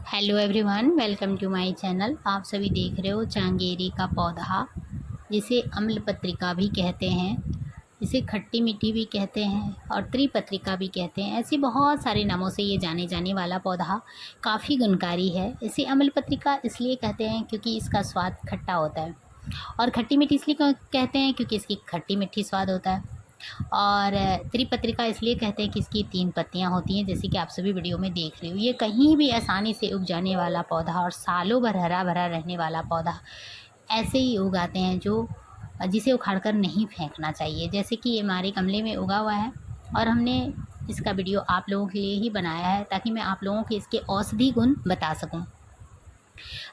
Hello everyone, welcome to my channel. आप सभी देख रहे हो चांगेरी का पौधा, जिसे अम्ल पत्रिका भी कहते हैं, इसे खट्टी मिट्टी भी कहते हैं और त्रिपत्रिका भी कहते हैं। ऐसे बहुत सारे नामों से ये जाने जाने वाला पौधा काफ़ी गुणकारी है। इसे अम्ल पत्रिका इसलिए कहते हैं क्योंकि इसका स्वाद खट्टा होता है, और खट्टी मिट्टी इसलिए कहते हैं क्योंकि इसकी खट्टी मीठी स्वाद होता है। और त्रिपत्रिका इसलिए कहते हैं कि इसकी 3 पत्तियां होती हैं, जैसे कि आप सभी वीडियो में देख रहे हो। ये कहीं भी आसानी से उग जाने वाला पौधा और सालों भर हरा भरा रहने वाला पौधा ऐसे ही उगाते हैं, जो जिसे उखाड़ कर नहीं फेंकना चाहिए। जैसे कि ये हमारे गमले में उगा हुआ है और हमने इसका वीडियो आप लोगों के लिए ही बनाया है, ताकि मैं आप लोगों को इसके औषधि गुण बता सकूं।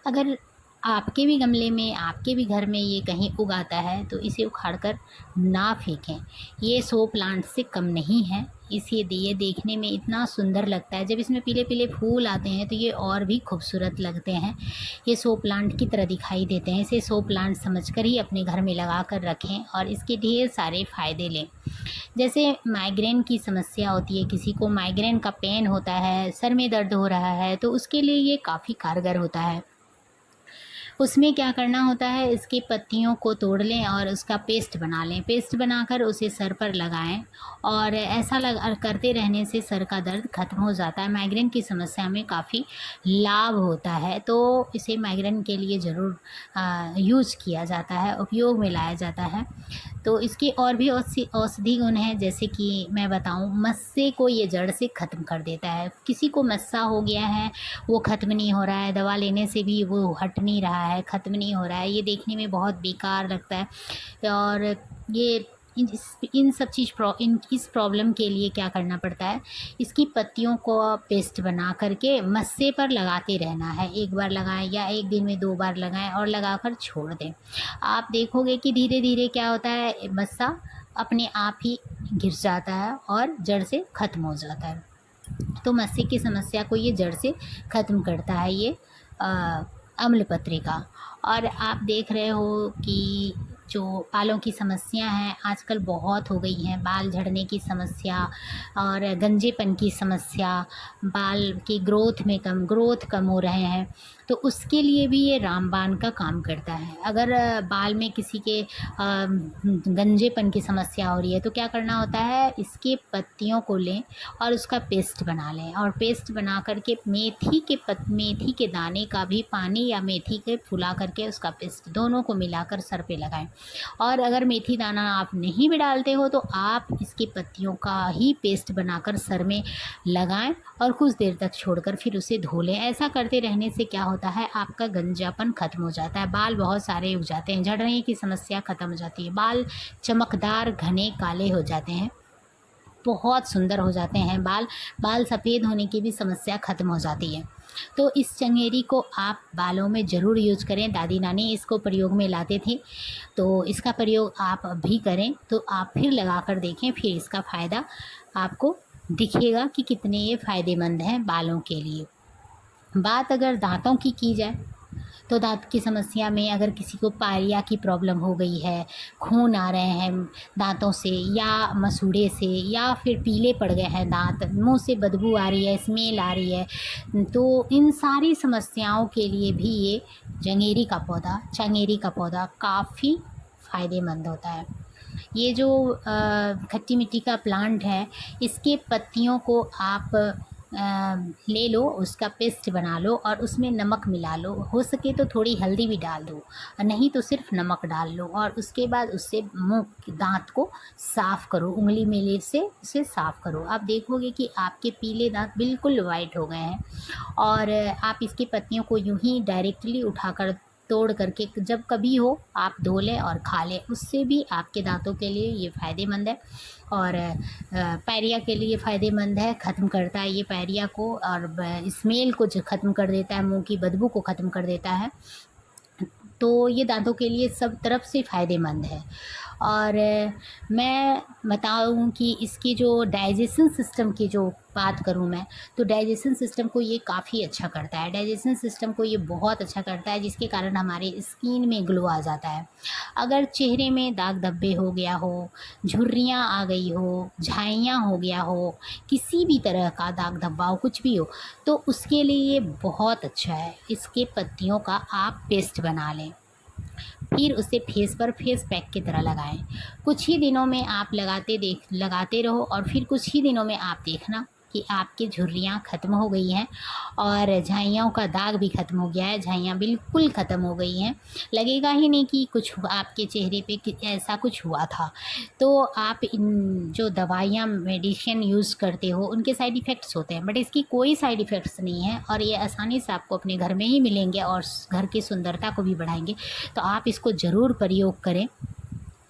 अगर आपके भी गमले में, आपके भी घर में ये कहीं उगाता है तो इसे उखाड़कर ना फेंकें। ये 100 प्लांट से कम नहीं है। इसे ये देखने में इतना सुंदर लगता है। जब इसमें पीले पीले फूल आते हैं तो ये और भी खूबसूरत लगते हैं। ये 100 प्लांट की तरह दिखाई देते हैं। इसे 100 प्लांट समझकर ही अपने घर में लगा कर रखें और इसके ढेर सारे फ़ायदे लें। जैसे माइग्रेन की समस्या होती है, किसी को माइग्रेन का पेन होता है, सर में दर्द हो रहा है, तो उसके लिए ये काफ़ी कारगर होता है। उसमें क्या करना होता है, इसकी पत्तियों को तोड़ लें और उसका पेस्ट बना लें। पेस्ट बनाकर उसे सर पर लगाएं और ऐसा करते रहने से सर का दर्द खत्म हो जाता है। माइग्रेन की समस्या में काफ़ी लाभ होता है, तो इसे माइग्रेन के लिए ज़रूर यूज़ किया जाता है, उपयोग में लाया जाता है। तो इसके और भी औषधि गुण हैं, जैसे कि मैं बताऊं, मस्से को ये जड़ से ख़त्म कर देता है। किसी को मस्सा हो गया है, वो ख़त्म नहीं हो रहा है, दवा लेने से भी वो हट नहीं रहा है, ख़त्म नहीं हो रहा है, ये देखने में बहुत बेकार लगता है। और ये इन सब इस प्रॉब्लम के लिए क्या करना पड़ता है, इसकी पत्तियों को पेस्ट बना करके मस्से पर लगाते रहना है। एक बार लगाएं या एक दिन में 2 बार लगाएं और लगाकर छोड़ दें। आप देखोगे कि धीरे धीरे क्या होता है, मस्सा अपने आप ही गिर जाता है और जड़ से ख़त्म हो जाता है। तो मस्से की समस्या को ये जड़ से ख़त्म करता है, ये अम्ल पत्रिका। और आप देख रहे हो कि जो बालों की समस्या हैं आजकल बहुत हो गई हैं, बाल झड़ने की समस्या और गंजेपन की समस्या, बाल की ग्रोथ कम हो रहे हैं, तो उसके लिए भी ये रामबाण का काम करता है। अगर बाल में किसी के गंजेपन की समस्या हो रही है तो क्या करना होता है, इसके पत्तियों को लें और उसका पेस्ट बना लें, और पेस्ट बना करके मेथी के दाने का भी पानी या मेथी के फुला करके उसका पेस्ट दोनों को मिलाकर सर पे लगाएं। और अगर मेथी दाना आप नहीं भी डालते हो तो आप इसकी पत्तियों का ही पेस्ट बनाकर सर में लगाएं और कुछ देर तक छोड़कर फिर उसे धो लें। ऐसा करते रहने से क्या होता है, आपका गंजापन खत्म हो जाता है, बाल बहुत सारे उग जाते हैं, झड़ने की समस्या खत्म हो जाती है, बाल चमकदार घने काले हो जाते हैं, बहुत सुंदर हो जाते हैं बाल सफ़ेद होने की भी समस्या ख़त्म हो जाती है। तो इस चंगेरी को आप बालों में ज़रूर यूज़ करें। दादी नानी इसको प्रयोग में लाते थे, तो इसका प्रयोग आप भी करें। तो आप फिर लगा कर देखें, फिर इसका फ़ायदा आपको दिखेगा कि कितने ये फ़ायदेमंद हैं बालों के लिए। बात अगर दांतों की जाए तो दांत की समस्या में अगर किसी को पायरिया की प्रॉब्लम हो गई है, खून आ रहे हैं दांतों से या मसूड़े से, या फिर पीले पड़ गए हैं दांत, मुंह से बदबू आ रही है, स्मेल आ रही है, तो इन सारी समस्याओं के लिए भी ये चंगेरी का पौधा काफ़ी फ़ायदेमंद होता है। ये जो खट्टी मिट्टी का प्लांट है, इसके पत्तियों को आप ले लो, उसका पेस्ट बना लो और उसमें नमक मिला लो, हो सके तो थोड़ी हल्दी भी डाल दो, और नहीं तो सिर्फ नमक डाल लो, और उसके बाद उससे मुंह दांत को साफ़ करो, उंगली मेले से उसे साफ़ करो। आप देखोगे कि आपके पीले दांत बिल्कुल वाइट हो गए हैं। और आप इसकी पत्तियों को यूं ही डायरेक्टली उठाकर तोड़ करके जब कभी हो आप धो लें और खा लें, उससे भी आपके दांतों के लिए ये फ़ायदेमंद है। और पायरिया के लिए फ़ायदेमंद है, ख़त्म करता है ये पायरिया को, और स्मेल को जो ख़त्म कर देता है, मुंह की बदबू को ख़त्म कर देता है। तो ये दांतों के लिए सब तरफ से फ़ायदेमंद है। और मैं बताऊँ कि इसकी जो डाइजेशन सिस्टम की जो बात करूँ मैं, तो डाइजेशन सिस्टम को ये काफ़ी अच्छा करता है। डाइजेशन सिस्टम को ये बहुत अच्छा करता है, जिसके कारण हमारे स्किन में ग्लो आ जाता है। अगर चेहरे में दाग धब्बे हो गया हो, झुर्रियाँ आ गई हो, झाइयाँ हो गया हो, किसी भी तरह का दाग धब्बा हो, कुछ भी हो, तो उसके लिए ये बहुत अच्छा है। इसके पत्तियों का आप पेस्ट बना लें, फिर उसे फेस पर फेस पैक की तरह लगाएं। कुछ ही दिनों में आप लगाते रहो, और फिर कुछ ही दिनों में आप देखना कि आपकी झुर्रियाँ ख़त्म हो गई हैं और झाइयों का दाग भी ख़त्म हो गया है। झाइयाँ बिल्कुल ख़त्म हो गई हैं, लगेगा ही नहीं कि कुछ आपके चेहरे पे ऐसा कुछ हुआ था। तो आप इन जो दवाइयाँ मेडिसिन यूज़ करते हो उनके साइड इफ़ेक्ट्स होते हैं, बट इसकी कोई साइड इफ़ेक्ट्स नहीं है, और ये आसानी से आपको अपने घर में ही मिलेंगे और घर की सुंदरता को भी बढ़ाएंगे। तो आप इसको ज़रूर प्रयोग करें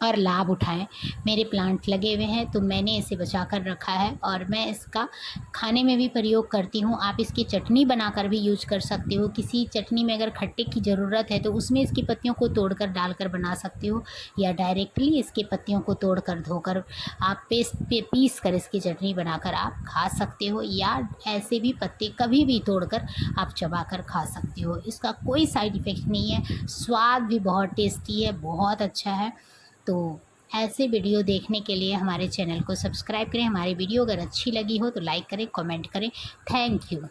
और लाभ उठाएं। मेरे प्लांट लगे हुए हैं, तो मैंने इसे बचा कर रखा है, और मैं इसका खाने में भी प्रयोग करती हूँ। आप इसकी चटनी बनाकर भी यूज कर सकते हो। किसी चटनी में अगर खट्टे की ज़रूरत है तो उसमें इसकी पत्तियों को तोड़कर डालकर बना सकते हो, या डायरेक्टली इसके पत्तियों को तोड़कर धोकर आप पीस कर इसकी चटनी बनाकर आप खा सकते हो, या ऐसे भी पत्ते कभी भी तोड़कर आप चबा कर खा सकते हो। इसका कोई साइड इफ़ेक्ट नहीं है, स्वाद भी बहुत टेस्टी है, बहुत अच्छा है। तो ऐसे वीडियो देखने के लिए हमारे चैनल को सब्सक्राइब करें। हमारी वीडियो अगर अच्छी लगी हो तो लाइक करें, कमेंट करें। Thank you.